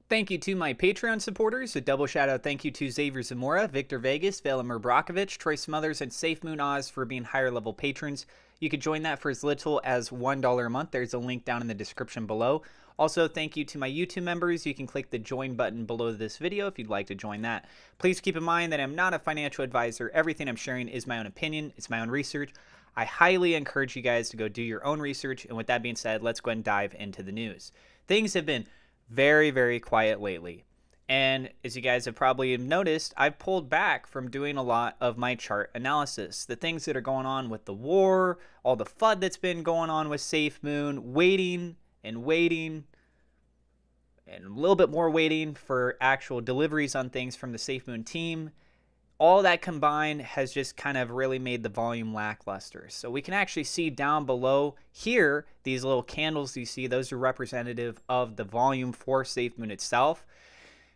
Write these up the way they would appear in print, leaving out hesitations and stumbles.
Thank you to my Patreon supporters. A double shout out thank you to Xavier Zamora, Victor Vegas, Velimir Brakovich, Troy Smothers, and SafeMoon Oz for being higher level patrons. You could join that for as little as $1 a month. There's a link down in the description below. Also, thank you to my YouTube members. You can click the join button below this video if you'd like to join that. Please keep in mind that I'm not a financial advisor. Everything I'm sharing is my own opinion. It's my own research. I highly encourage you guys to go do your own research. And with that being said, let's go ahead and dive into the news. Things have been very quiet lately. And as you guys have probably noticed, I've pulled back from doing a lot of my chart analysis. The things that are going on with the war, all the FUD that's been going on with SafeMoon, waiting and a little bit more waiting for actual deliveries on things from the SafeMoon team. All that combined has just kind of really made the volume lackluster. So we can actually see down below here, these little candles you see, those are representative of the volume for SafeMoon itself.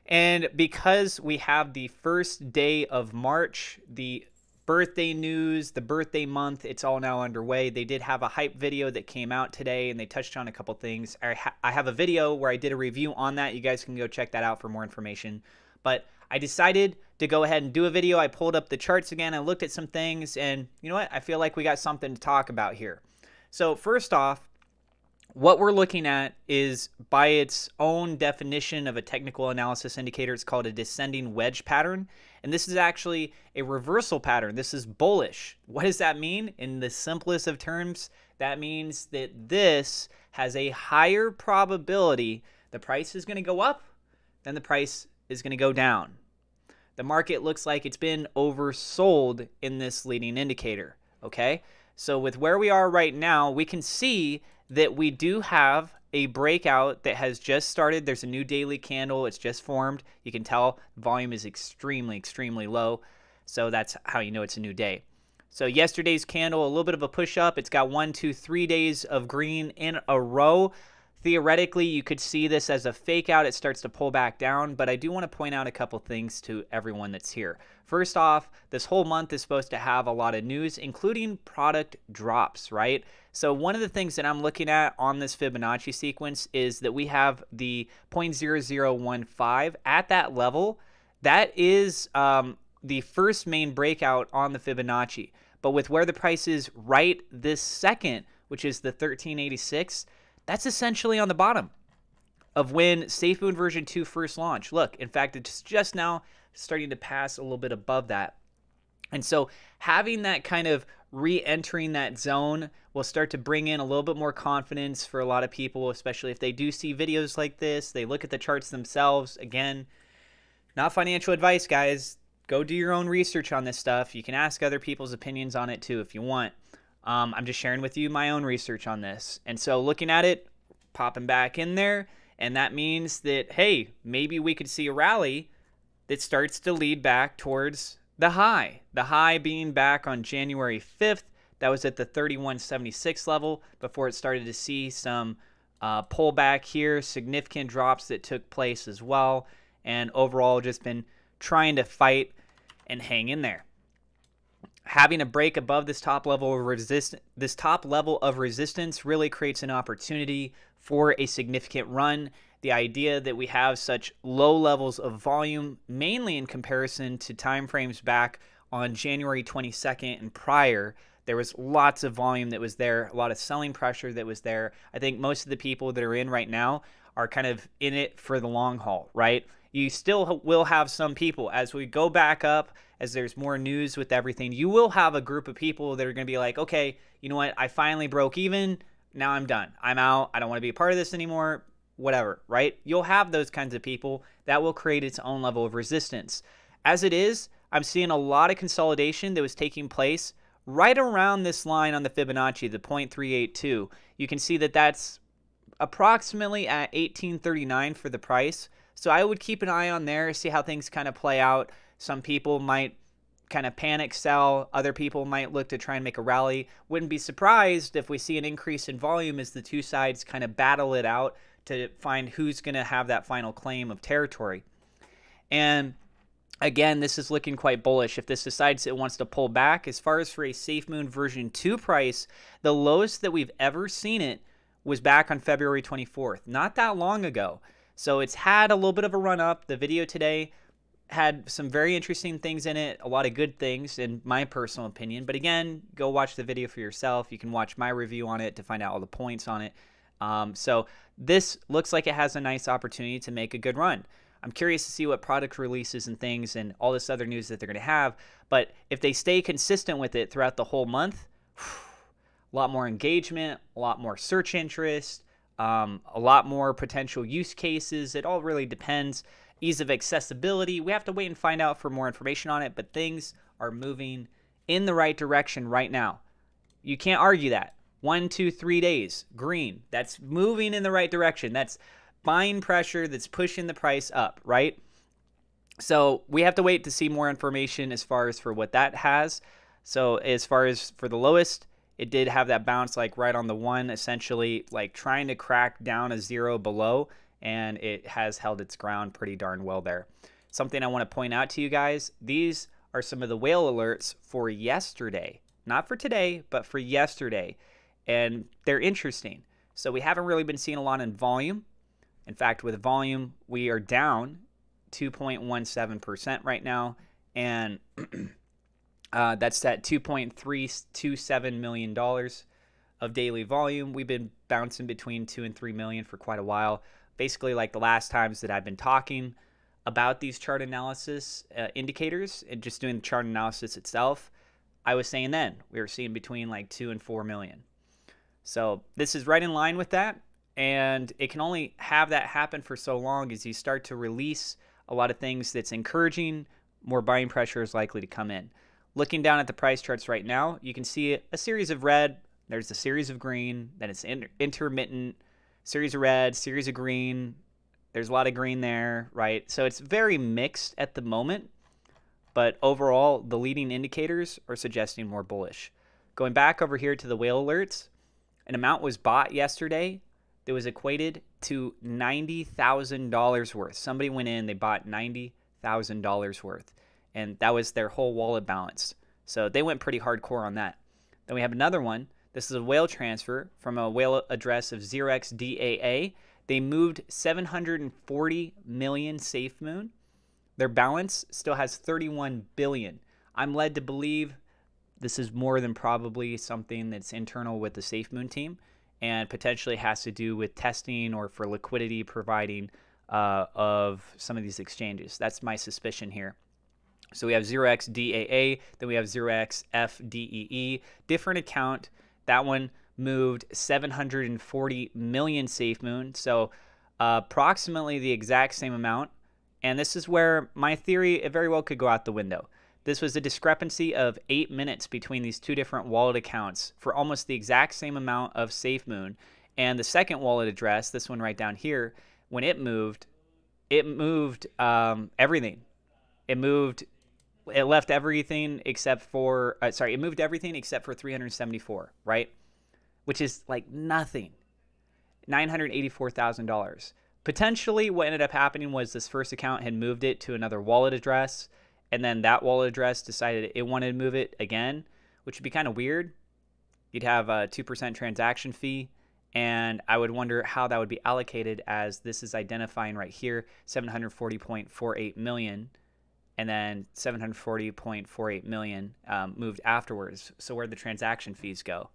And because we have the first day of March, the birthday news, the birthday month, it's all now underway. They did have a hype video that came out today and they touched on a couple things. I have a video where I did a review on that. You guys can go check that out for more information. But I decided to go ahead and do a video. I pulled up the charts again. I looked at some things and you know what? I feel like we got something to talk about here. So first off, what we're looking at is, by its own definition of a technical analysis indicator, it's called a descending wedge pattern. And this is actually a reversal pattern. This is bullish. What does that mean? In the simplest of terms, that means that this has a higher probability the price is going to go up than the price is going to go down. The market looks like it's been oversold in this leading indicator, okay? So with where we are right now, we can see that we do have a breakout that has just started. There's a new daily candle. It's just formed. You can tell volume is extremely low. So that's how you know it's a new day. So yesterday's candle, a little bit of a push up. It's got 1, 2, 3 days of green in a row. Theoretically, you could see this as a fake out. It starts to pull back down, but I do want to point out a couple things to everyone that's here. First off, this whole month is supposed to have a lot of news, including product drops, right? So one of the things that I'm looking at on this Fibonacci sequence is that we have the 0.0015 at that level. That is the first main breakout on the Fibonacci. But with where the price is right this second, which is the 1386, that's essentially on the bottom of when SafeMoon version 2 first launched. Look, in fact, it's just now starting to pass a little bit above that. And so having that kind of re-entering that zone will start to bring in a little bit more confidence for a lot of people, especially if they do see videos like this. They look at the charts themselves. Again, not financial advice, guys. Go do your own research on this stuff. You can ask other people's opinions on it too if you want. I'm just sharing with you my own research on this. And so looking at it, popping back in there, and that means that, hey, maybe we could see a rally that starts to lead back towards the high. The high being back on January 5th. That was at the 3176 level before it started to see some pullback here, significant drops that took place as well. And overall just been trying to fight and hang in there. Having a break above this top level of resistance really creates an opportunity for a significant run. The idea that we have such low levels of volume, mainly in comparison to timeframes back on January 22nd and prior, there was lots of volume that was there, a lot of selling pressure that was there. I think most of the people that are in right now are kind of in it for the long haul, right? You still will have some people, as we go back up, as there's more news with everything, you will have a group of people that are going to be like, okay, you know what? I finally broke even. Now I'm done. I'm out. I don't want to be a part of this anymore. Whatever, right? You'll have those kinds of people that will create its own level of resistance. As it is, I'm seeing a lot of consolidation that was taking place right around this line on the Fibonacci, the 0.382. You can see that that's approximately at 1839 for the price. So I would keep an eye on there, see how things kind of play out. Some people might kind of panic sell. Other people might look to try and make a rally. Wouldn't be surprised if we see an increase in volume as the two sides kind of battle it out to find who's going to have that final claim of territory. And again, this is looking quite bullish. If this decides it wants to pull back, as far as for a SafeMoon version 2 price, the lowest that we've ever seen it was back on February 24th, not that long ago. So it's had a little bit of a run up. The video today had some very interesting things in it, a lot of good things in my personal opinion. But again, go watch the video for yourself. You can watch my review on it to find out all the points on it. So this looks like it has a nice opportunity to make a good run. I'm curious to see what product releases and things and all this other news that they're going to have. But if they stay consistent with it throughout the whole month, a lot more engagement, a lot more search interest, a lot more potential use cases. It all really depends. Ease of accessibility. We have to wait and find out for more information on it, but things are moving in the right direction right now. You can't argue that. 1, 2, 3 days, green. That's moving in the right direction. That's buying pressure that's pushing the price up, right? So we have to wait to see more information as far as for what that has. So as far as for the lowest, it did have that bounce like right on the 1, essentially like trying to crack down a 0 below, and it has held its ground pretty darn well there. Something I want to point out to you guys, these are some of the whale alerts for yesterday. Not for today, but for yesterday. And they're interesting. So we haven't really been seeing a lot in volume. In fact, with volume, we are down 2.17% right now. And that's at $2.327 million of daily volume. We've been bouncing between 2 and 3 million for quite a while. Basically, like the last times that I've been talking about these chart analysis indicators and just doing the chart analysis itself, I was saying then we were seeing between like 2 and 4 million. So this is right in line with that, and it can only have that happen for so long as you start to release a lot of things that's encouraging. More buying pressure is likely to come in. Looking down at the price charts right now, you can see a series of red, there's a series of green, then it's intermittent, series of red, series of green, there's a lot of green there, right? So it's very mixed at the moment, but overall the leading indicators are suggesting more bullish. Going back over here to the whale alerts, an amount was bought yesterday that was equated to $90,000 worth. Somebody went in, they bought $90,000 worth, and that was their whole wallet balance. So they went pretty hardcore on that. Then we have another one. This is a whale transfer from a whale address of 0xDAA. They moved 740 million SafeMoon. Their balance still has 31 billion. I'm led to believe this is more than probably something that's internal with the SafeMoon team and potentially has to do with testing or for liquidity providing of some of these exchanges. That's my suspicion here. So we have 0xDAA, then we have 0xFDEE, different account. That one moved 740 million SafeMoon, so approximately the exact same amount. And this is where my theory, it very well could go out the window. This was a discrepancy of 8 minutes between these two different wallet accounts for almost the exact same amount of SafeMoon. And the second wallet address, this one right down here, when it moved everything. It left everything except for, it moved everything except for 374, right? Which is like nothing. $984,000. Potentially what ended up happening was this first account had moved it to another wallet address, and then that wallet address decided it wanted to move it again, which would be kind of weird. You'd have a 2% transaction fee, and I would wonder how that would be allocated, as this is identifying right here 740.48 million, and then 740.48 million moved afterwards. So where'd the transaction fees go?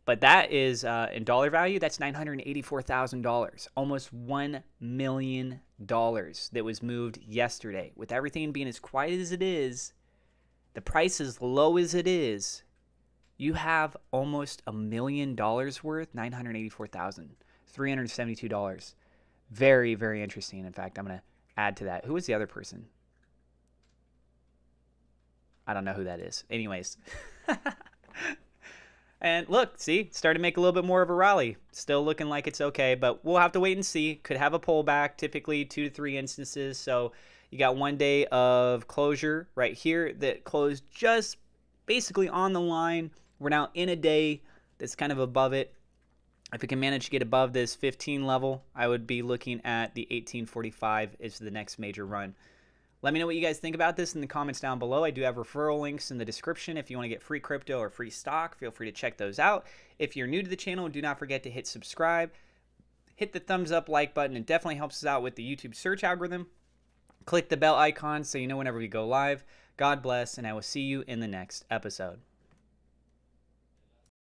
But that is, in dollar value, that's $984,000, almost $1 million that was moved yesterday. With everything being as quiet as it is, the price as low as it is, you have almost $1 million worth, $984,372. Very, very interesting. In fact, I'm going to add to that. Who was the other person? I don't know who that is. Anyways. And look, see, started to make a little bit more of a rally. Still looking like it's okay, but we'll have to wait and see. Could have a pullback, typically 2 to 3 instances. So you got 1 day of closure right here that closed just basically on the line. We're now in a day that's kind of above it. If we can manage to get above this 15 level, I would be looking at the 1845 as the next major run. Let me know what you guys think about this in the comments down below. I do have referral links in the description. If you want to get free crypto or free stock, feel free to check those out. If you're new to the channel, do not forget to hit subscribe. hit the thumbs up, like button. It definitely helps us out with the YouTube search algorithm. Click the bell icon so you know whenever we go live. God bless, and I will see you in the next episode.